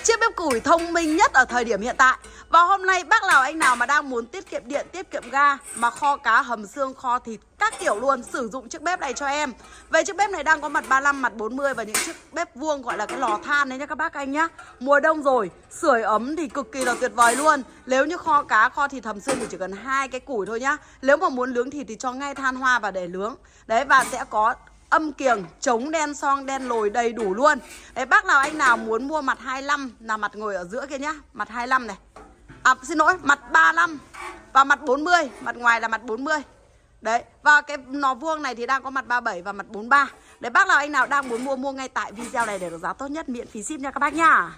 chiếc bếp củi thông minh nhất ở thời điểm hiện tại. Và hôm nay bác nào anh nào mà đang muốn tiết kiệm điện, tiết kiệm ga mà kho cá, hầm xương, kho thịt các kiểu luôn, sử dụng chiếc bếp này cho em. Về chiếc bếp này đang có mặt 35, mặt 40 và những chiếc bếp vuông gọi là cái lò than đấy nha các bác anh nhá. Mùa đông rồi, sưởi ấm thì cực kỳ là tuyệt vời luôn. Nếu như kho cá, kho thịt, hầm xương thì chỉ cần 2 cái củi thôi nhá. Nếu mà muốn nướng thịt thì cho ngay than hoa và để nướng. Đấy, và sẽ có âm kiềng, chống đen son, đen lồi đầy đủ luôn. Đấy, bác nào anh nào muốn mua mặt 25 là mặt ngồi ở giữa kia nhá, mặt 25 này. À xin lỗi, mặt 35 và mặt 40, mặt ngoài là mặt 40. Đấy, và cái lò vuông này thì đang có mặt 37 và mặt 43. Đấy, bác nào anh nào đang muốn mua ngay tại video này để được giá tốt nhất, miễn phí ship nha các bác nhá.